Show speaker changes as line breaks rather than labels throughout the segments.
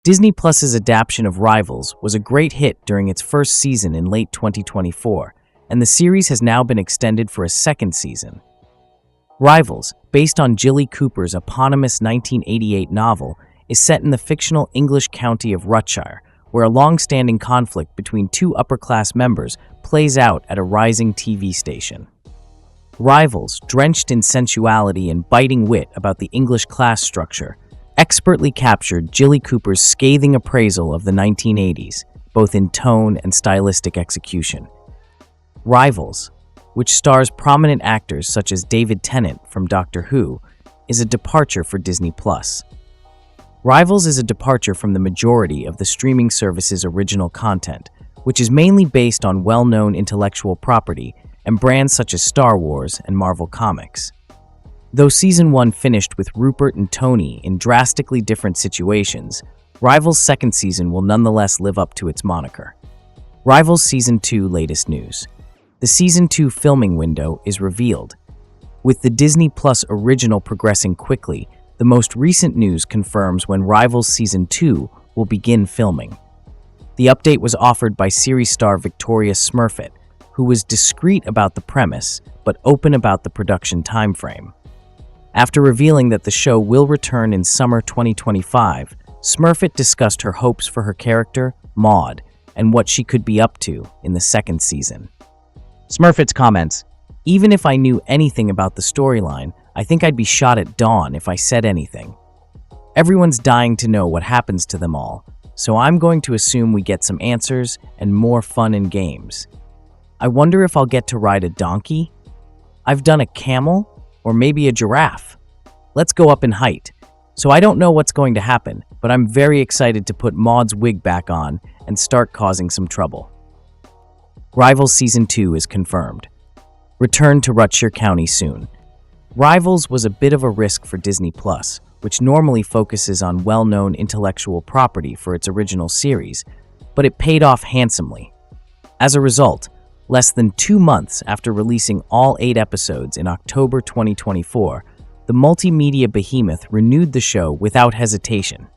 Disney Plus's adaptation of Rivals was a great hit during its first season in late 2024, and the series has now been extended for a second season. Rivals, based on Jilly Cooper's eponymous 1988 novel, is set in the fictional English county of Rutshire, where a long-standing conflict between two upper-class members plays out at a rising TV station. Rivals, drenched in sensuality and biting wit about the English class structure, expertly captured Jilly Cooper's scathing appraisal of the 1980s, both in tone and stylistic execution. Rivals, which stars prominent actors such as David Tennant from Doctor Who, is a departure for Disney+. Rivals is a departure from the majority of the streaming service's original content, which is mainly based on well-known intellectual property and brands such as Star Wars and Marvel Comics. Though Season 1 finished with Rupert and Tony in drastically different situations, Rivals' second season will nonetheless live up to its moniker. Rivals Season 2 latest news. The Season 2 filming window is revealed. With the Disney Plus original progressing quickly, the most recent news confirms when Rivals Season 2 will begin filming. The update was offered by series star Victoria Smurfit, who was discreet about the premise but open about the production timeframe. After revealing that the show will return in summer 2025, Smurfit discussed her hopes for her character, Maud, and what she could be up to in the second season. Smurfit's comments, "Even if I knew anything about the storyline, I think I'd be shot at dawn if I said anything. Everyone's dying to know what happens to them all, so I'm going to assume we get some answers and more fun and games. I wonder if I'll get to ride a donkey? I've done a camel, or maybe a giraffe. Let's go up in height. So I don't know what's going to happen, but I'm very excited to put Maud's wig back on and start causing some trouble." Rivals Season 2 is confirmed. Return to Rutshire County soon. Rivals was a bit of a risk for Disney+, which normally focuses on well-known intellectual property for its original series, but it paid off handsomely. As a result, less than 2 months after releasing all 8 episodes in October 2024, the multimedia behemoth renewed the show without hesitation.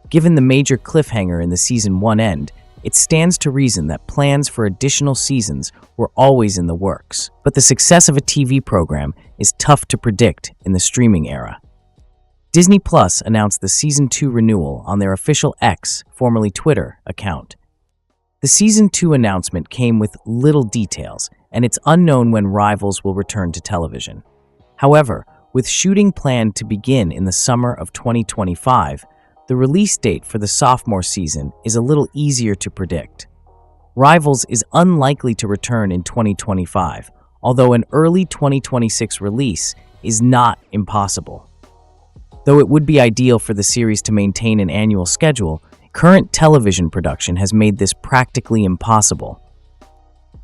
Given the major cliffhanger in the Season 1 end, it stands to reason that plans for additional seasons were always in the works. But the success of a TV program is tough to predict in the streaming era. Disney Plus announced the Season 2 renewal on their official X, formerly Twitter, account. The Season 2 announcement came with little details, and it's unknown when Rivals will return to television. However, with shooting planned to begin in the summer of 2025, the release date for the sophomore season is a little easier to predict. Rivals is unlikely to return in 2025, although an early 2026 release is not impossible. Though it would be ideal for the series to maintain an annual schedule, current television production has made this practically impossible.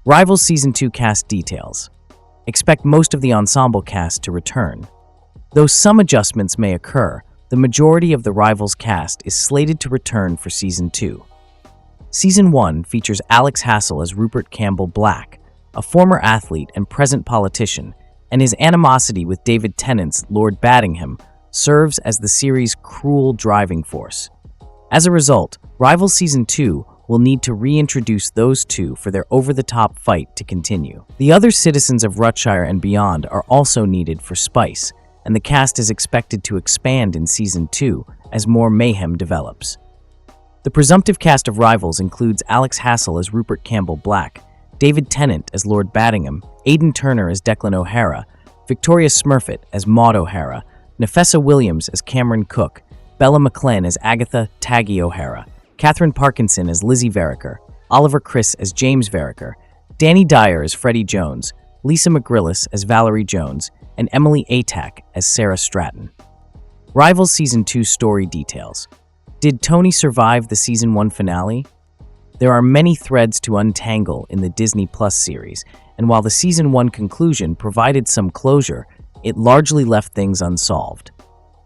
Rivals Season 2 cast details. Expect most of the ensemble cast to return. Though some adjustments may occur, the majority of the Rivals cast is slated to return for Season 2. Season 1 features Alex Hassell as Rupert Campbell-Black, a former athlete and present politician, and his animosity with David Tennant's Lord Baddingham serves as the series' cruel driving force. As a result, Rivals Season 2 will need to reintroduce those two for their over-the-top fight to continue. The other citizens of Rutshire and beyond are also needed for spice, and the cast is expected to expand in Season 2 as more mayhem develops. The presumptive cast of Rivals includes Alex Hassell as Rupert Campbell-Black, David Tennant as Lord Baddingham, Aidan Turner as Declan O'Hara, Victoria Smurfit as Maud O'Hara, Nafessa Williams as Cameron Cook, Bella McClellan as Agatha Taggie O'Hara, Catherine Parkinson as Lizzie Vereker, Oliver Criss as James Vereker, Danny Dyer as Freddie Jones, Lisa McGrillis as Valerie Jones, and Emily Atack as Sarah Stratton. Rivals Season 2 story details. Did Tony survive the Season 1 finale? There are many threads to untangle in the Disney Plus series, and while the Season 1 conclusion provided some closure, it largely left things unsolved.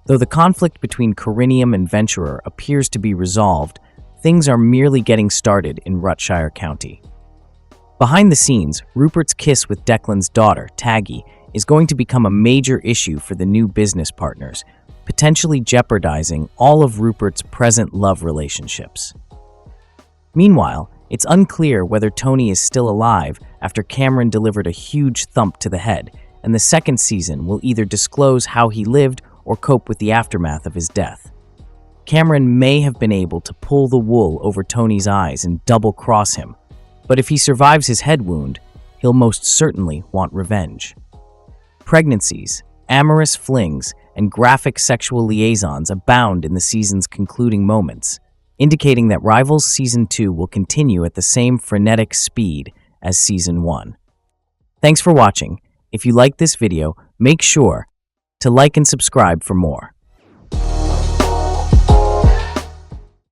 Though the conflict between Corinium and Venturer appears to be resolved, things are merely getting started in Rutshire County. Behind the scenes, Rupert's kiss with Declan's daughter, Taggie, is going to become a major issue for the new business partners, potentially jeopardizing all of Rupert's present love relationships. Meanwhile, it's unclear whether Tony is still alive after Cameron delivered a huge thump to the head, and the second season will either disclose how he lived or cope with the aftermath of his death. Cameron may have been able to pull the wool over Tony's eyes and double-cross him, but if he survives his head wound, he'll most certainly want revenge. Pregnancies, amorous flings, and graphic sexual liaisons abound in the season's concluding moments, indicating that Rivals Season 2 will continue at the same frenetic speed as Season 1. Thanks for watching. If you liked this video, make sure to like and subscribe for more.